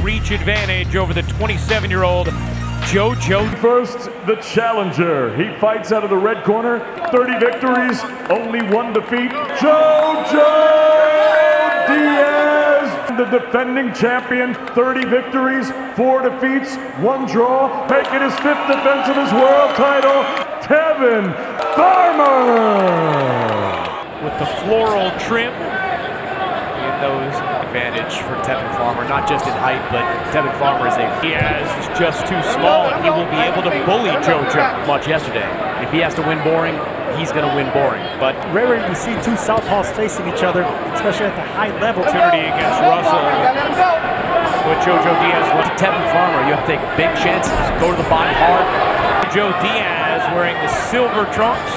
reach advantage over the 27-year-old JoJo. First, the challenger. He fights out of the red corner. 30 victories, only 1 defeat. JoJo Diaz, the defending champion. 30 victories, 4 defeats, 1 draw. Making his 5th defense of his world title, Tevin with the floral trim. Those advantage for Tevin Farmer, not just in height, but Tevin Farmer is Diaz is just too small, and he will be able to bully JoJo. Much yesterday. If he has to win boring, he's going to win boring. But rarely you see 2 southpaws facing each other, especially at the high level. Opportunity against Russell. But JoJo Diaz to Tevin Farmer, you have to take big chances. Go to the body hard. JoJo Diaz wearing the silver trunks.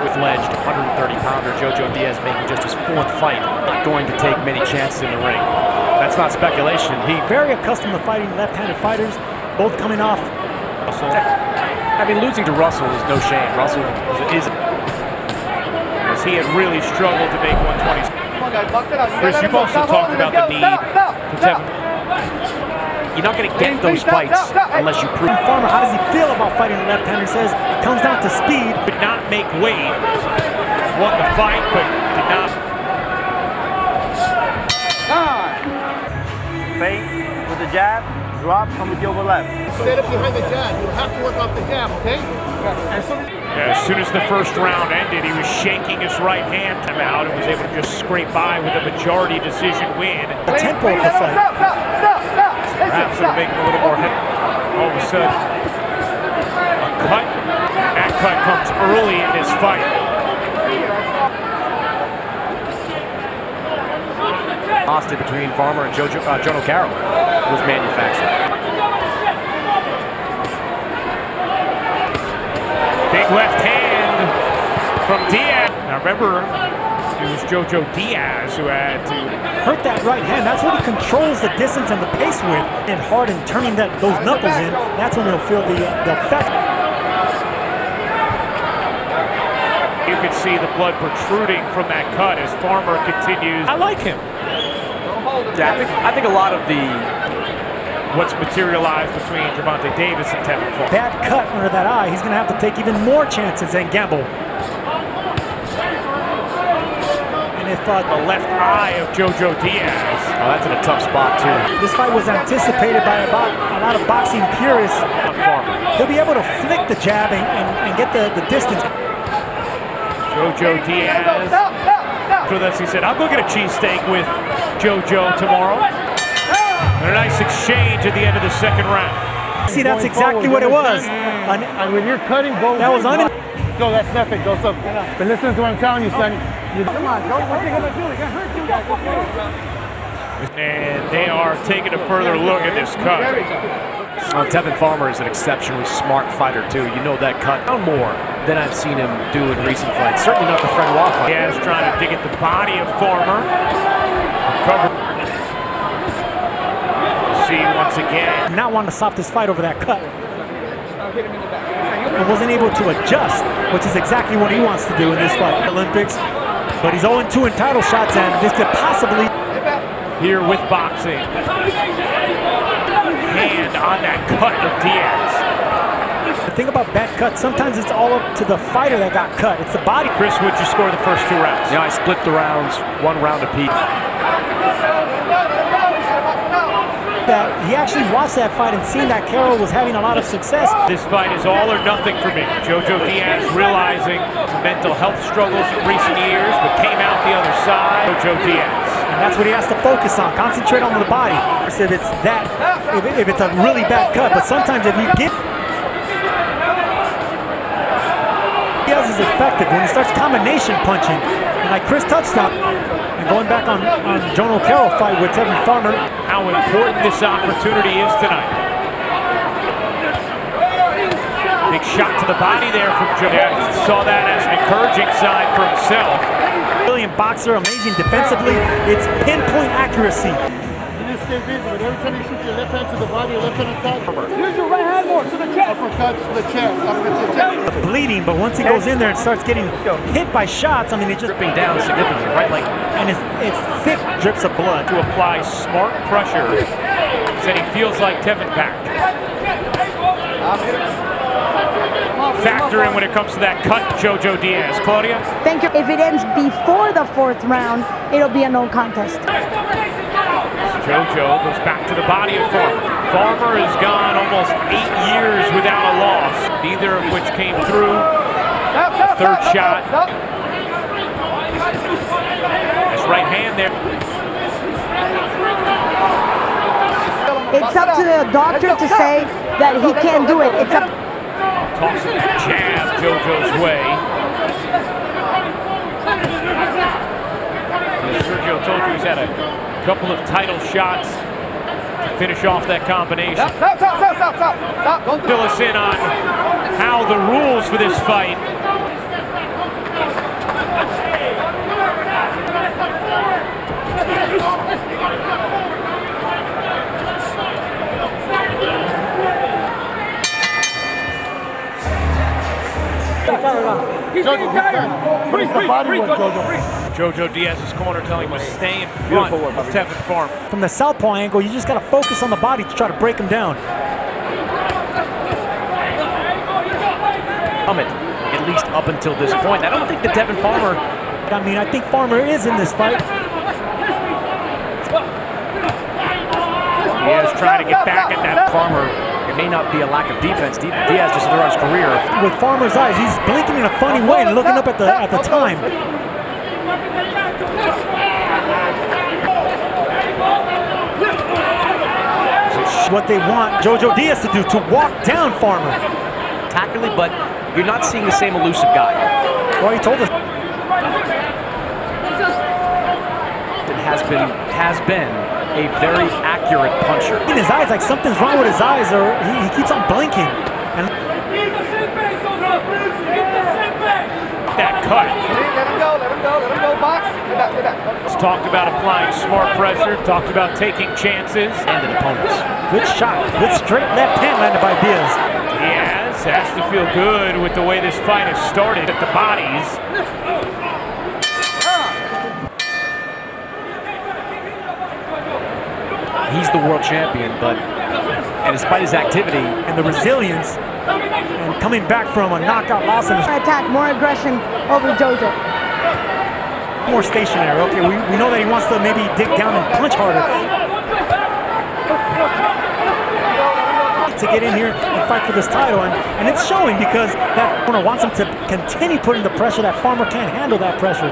With ledged 130-pounder JoJo Diaz making just his 4th fight. Not going to take many chances in the ring. That's not speculation. He's very accustomed to fighting left-handed fighters, both coming off. I mean, losing to Russell is no shame. Russell is as he had really struggled to make 120. Chris, you've also talked about the need for Tevin. You're not going to get those fights unless you prove. Farmer, how does he feel about fighting a left-hander? He says it comes down to speed. Did not make weight. Won the fight, but did not. Fake with the jab, drop, come with your left. Stay up behind the jab. You have to work off the jab, okay? As soon as the first round ended, he was shaking his right hand out and was able to just scrape by with a majority decision win. The tempo of the fight. Perhaps it'll make him a little more heavy. All of a sudden, a cut. That cut comes early in this fight. Hostage between Farmer and Jono Carroll was manufactured. Big left hand from Diaz. Now remember, it was JoJo Diaz who had to hurt that right hand. That's what he controls the distance and the pace with. And hard and turning those knuckles in, that's when he'll feel the effect. You can see the blood protruding from that cut as Farmer continues. I like him. Yeah, I think a lot of what's materialized between Gervonta Davis and Tevin Farmer. Bad cut under that eye. He's going to have to take even more chances and gamble. And if the left eye of JoJo Diaz. Oh, that's in a tough spot too. This fight was anticipated by a lot of boxing purists. He'll be able to flick the jab and get the distance. JoJo Diaz. After this, he said, "I'm going to get a cheesesteak with JoJo tomorrow." And a nice exchange at the end of the 2nd round. See, that's exactly what it was. And when you're cutting both, that was no, that's nothing. Go up. But listen to what I'm telling you, son. Come on, go. What's he gonna do? He got hurt you guys. And they are taking a further look at this cut. Well, Tevin Farmer is an exceptionally smart fighter too. You know that cut more than I've seen him do in recent fights. Certainly not the Fred Waugh fight. Diaz trying to dig at the body of Farmer. Cover. See once again. Not wanting to stop this fight over that cut. And wasn't able to adjust, which is exactly what he wants to do in this fight. Olympics, but he's 0-2 in title shots, and this could possibly. Here with boxing. Hand on that cut of Diaz. The thing about bad cuts, sometimes it's all up to the fighter that got cut. It's the body. Chris, would you score the first 2 rounds? Yeah, I split the rounds, 1 round apiece. That he actually watched that fight and seen that Carroll was having a lot of success. This fight is all or nothing for me. JoJo Diaz realizing mental health struggles in recent years, but came out the other side. JoJo Diaz. And that's what he has to focus on. Concentrate on the body. If it's that, if it's a really bad cut, but sometimes if you get. Diaz is effective when he starts combination punching, and like Chris touched on, and going back on Jono Carroll fight with Tevin Farmer. How important this opportunity is tonight. Big shot to the body there from Diaz. Saw that as an encouraging sign for himself. Brilliant boxer, amazing defensively. It's pinpoint accuracy. Stay busy, but every time you shoot your left hand to the body, your left hand attack. Use your right hand more to the chest. Uppercuts to the chest. Uppercuts to the chest. Bleeding, but once he goes in there and starts getting hit by shots, I mean, it just dripping down significantly, right? Like, and it's thick drips of blood. To apply smart pressure said he feels like Tevin backed. Factor in when it comes to that cut, JoJo Diaz. Claudia? Thank you. If it ends before the 4th round, it'll be a no contest. JoJo goes back to the body of Farmer. Farmer has gone almost 8 years without a loss, neither of which came through. Third shot. Nice right hand there. It's up to the doctor to say that he can't do it. It's up. Tossing that jab JoJo's way. As Sergio told you, he's had a couple of title shots to finish off that combination. Stop. Don't Fill us in on how the rules for this fight. JoJo Diaz's corner telling him to stay in front of Tevin Farmer. From the southpaw angle, you just got to focus on the body to try to break him down. At least up until this point. I don't think that Tevin Farmer... I mean, I think Farmer is in this fight. Diaz trying to get back at that Farmer. It may not be a lack of defense. Diaz just throughout his career. With Farmer's eyes, he's blinking in a funny way and looking up at the time. What they want JoJo Diaz to do, to walk down Farmer. Tactically, but you're not seeing the same elusive guy. Well, he told us. It has been a very accurate puncher. In his eyes, like something's wrong with his eyes, or he keeps on blinking. And that cut. Let him go, box. Get back. Let's talk about applying smart pressure, talked about taking chances. And an opponents. good shot, good straight left hand landed by Diaz. Diaz has to feel good with the way this fight has started at the bodies. He's the world champion, and despite his activity and the resilience and coming back from a knockout loss in his Attack, more aggression over JoJo. more stationary. Okay, we know that he wants to maybe dig down and punch harder. To get in here and fight for this title, and it's showing because that corner wants him to continue putting the pressure. That Farmer can't handle that pressure.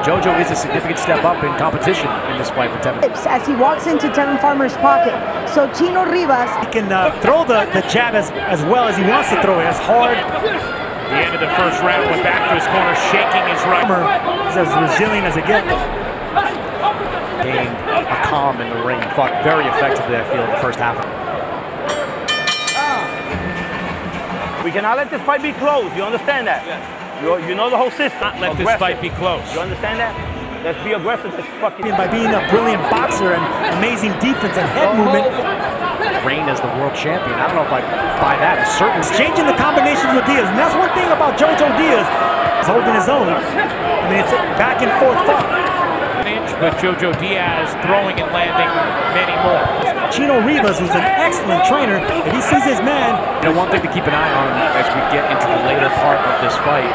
JoJo is a significant step up in competition in this fight for Tevin. As he walks into Tevin Farmer's pocket, so Chino Rivas, he can throw the jab as well as he wants to throw it, as hard. The end of the first round, went back to his corner, shaking his right. He's as resilient as it gets. Gained a calm in the ring, fought very effectively, I feel, in the first half. We cannot let this fight be close. You understand that? Yeah. You know the whole system. Not let this fight be close. You understand that? Let's be aggressive. Let's fucking. By being a brilliant boxer and amazing defense and head movement. Reign as the world champion. I don't know if I buy that. Certainly changing the combinations with Diaz, and that's one thing about JoJo Diaz. He's holding his own. I mean, it's a back and forth fight. But JoJo Diaz throwing and landing many more. Chino Rivas, who's an excellent trainer, if he sees his man. One thing to keep an eye on as we get into the later part of this fight.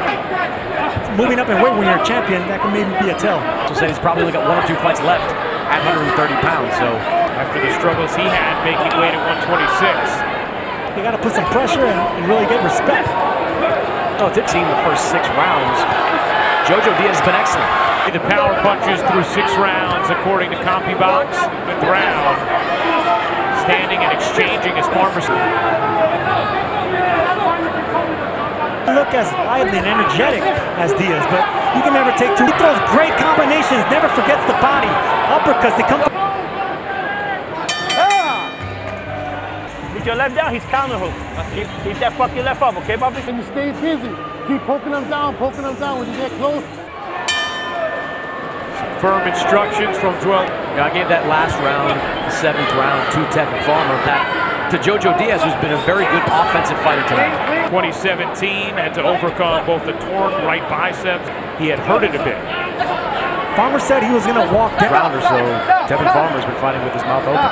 Moving up in weight when you're a champion, that can maybe be a tell. So said he's probably got 1 or 2 fights left at 130 pounds. So after the struggles he had making weight at 126. You got to put some pressure and really get respect. Oh, it's seen the first 6 rounds. JoJo Diaz has been excellent. The power punches through 6 rounds, according to CompuBox. 5th round, standing and exchanging as Farmer. Look as lively and energetic as Diaz, but you can never take too. He throws great combinations, never forgets the body. Uppercuts, they come. With your left down, he's counter hook. Keep that fucking left up, okay, Bobby? And you stay busy. Keep poking them down when you get close. Firm instructions from Joel. I gave that last round, the 7th round, to Tevin Farmer. That to JoJo Diaz, who's been a very good offensive fighter tonight. 2017 had to overcome both the torn right biceps. He had hurt it a bit. Farmer said he was going to walk down. Round or so, Tevin Farmer's been fighting with his mouth open.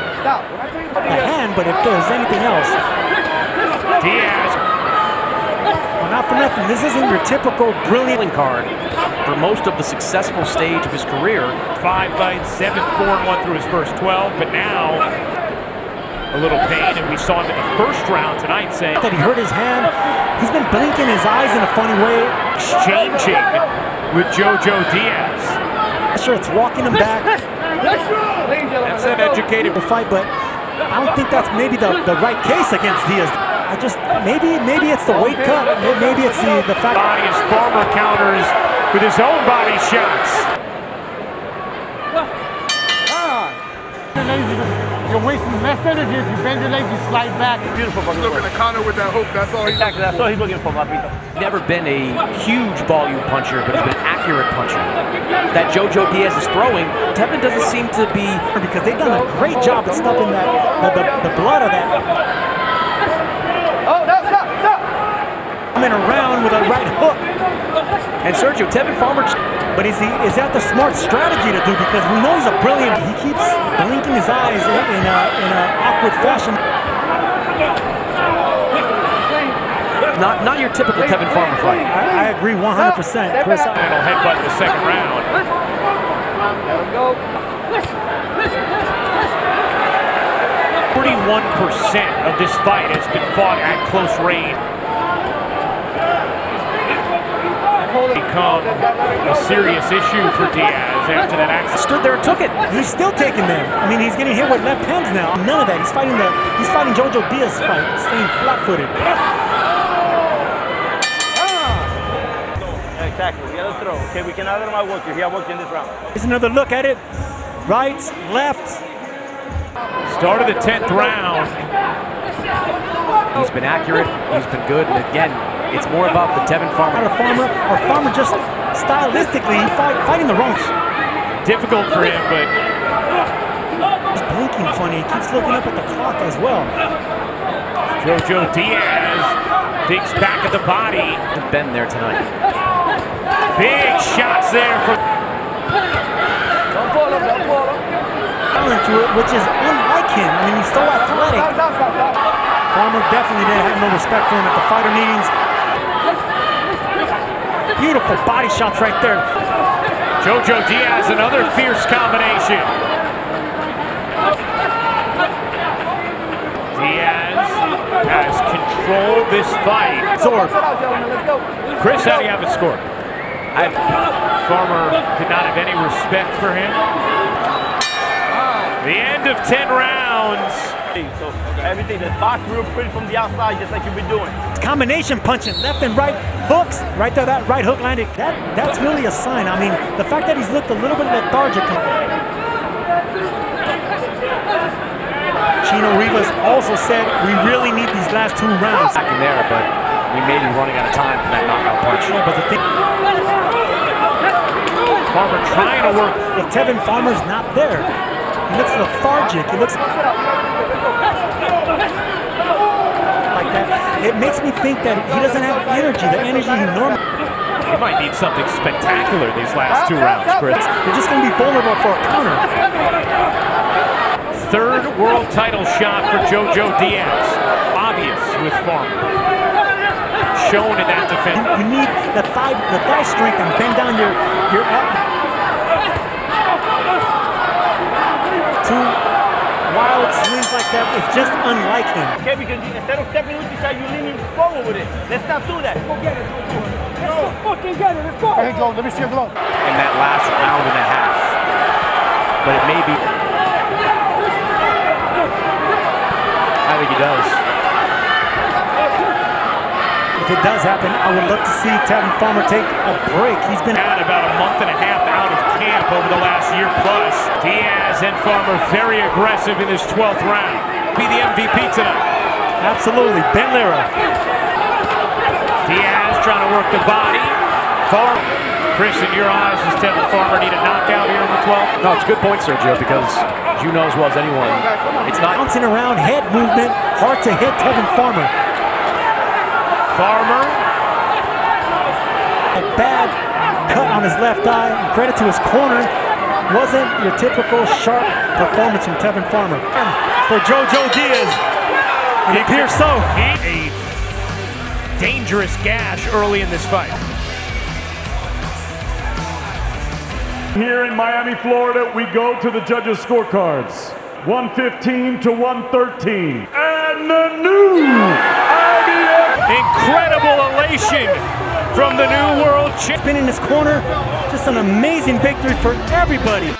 but if there's anything else. Diaz. Well, not for nothing, this isn't your typical brilliant card for most of the successful stage of his career. 5 fights, 7-4-1 through his first 12, but now a little pain, and we saw him in the first round tonight saying that he hurt his hand. He's been blinking his eyes in a funny way. Exchanging with JoJo Diaz. Sure, it's walking him back. That's an educated fight, but I don't think that's maybe the right case against Diaz. I just, maybe it's the weight cut. Maybe it's the fact. Body as Farmer counters with his own body shots. You're wasting less energy if you bend your legs, you slide back. Beautiful. He's looking to counter with that hook. That's all. Exactly. That's all he's looking for, Papito. Never been a huge volume puncher, but he's been an accurate puncher. That JoJo Diaz is throwing, Tevin doesn't seem to be, because they've done a great job at stopping the blood of that. Oh, no, stop. Coming around with a right hook. And Sergio, Tevin Farmer, but is that the smart strategy to do? Because we know he's a brilliant. He keeps blinking his eyes in a awkward fashion. Not your typical Tevin Farmer fight. I agree 100%, Chris. And he'll headbutt in the second round. There we go. 41% of this fight has been fought at close range. Become a serious issue for Diaz after that accident. Stood there and took it. He's still taking them. I mean, he's getting hit with left hands now. None of that. He's fighting JoJo Diaz's fight, staying flat-footed. Exactly. We gotta throw. Okay, we cannot let him outwork you. He outworked in this round. Here's another look at it. Right, left. Start of the 10th round. He's been accurate. He's been good. And again, it's more about the Tevin Farmer. Farmer just stylistically fighting the wrongs. Difficult for him, but he's blinking funny. He keeps looking up at the clock as well. JoJo Diaz digs back at the body. Been there tonight. Big shots there for. Don't pull him. Challenge to it, which is unlike him. I mean, he's so athletic. Farmer definitely didn't have no respect for him at the fighter meetings. Beautiful body shots right there. JoJo Diaz, another fierce combination. Diaz has controlled this fight. Chris, how do you have it scored? Farmer did not have any respect for him. The end of 10 rounds. So everything that's boxed real pretty from the outside, just like you've been doing. Combination punching, left and right hooks. Right there, that right hook landed. That's really a sign. I mean, the fact that he's looked a little bit lethargic. Chino Rivas also said we really need these last 2 rounds. Back in there, but we may be running out of time for that knockout punch. Yeah, but the thing, Farmer trying to work. if Tevin Farmer's not there, he looks lethargic. He looks like that. It makes me think that he doesn't have the energy he normally. He might need something spectacular these last 2 rounds, Chris. They're just going to be vulnerable for a counter. Third world title shot for JoJo Diaz. Obvious with Farmer. Shown in that defense. You need the thigh strength and bend down your two wild swings like that. It's just unlike him. Okay, because instead of stepping with your side, you're leaning forward with it. Let's not do that. Go get it. Go fucking get it. Let's go. There you go. Let me see your glove. In that last round and a half. But it may be. I think he does. If it does happen, I would love to see Tevin Farmer take a break. He's been Had about a month and a half out of camp over the last year plus. Diaz and Farmer very aggressive in this 12th round. Be the MVP tonight. absolutely Ben Lira. Diaz trying to work the body. Farmer. Chris, in your eyes, does Tevin Farmer need a knockout here in the 12th? No, it's a good point, Sergio, because you know as well as anyone, it's not Bouncing around, head movement, hard to hit Tevin Farmer. Farmer. A bad cut on his left eye. And credit to his corner. Wasn't your typical sharp performance from Tevin Farmer. for JoJo Diaz. It appears so. A dangerous gash early in this fight. Here in Miami, Florida, we go to the judges' scorecards. 115 to 113. And the new IBF. Incredible elation from the new world champion. Been in his corner, just an amazing victory for everybody.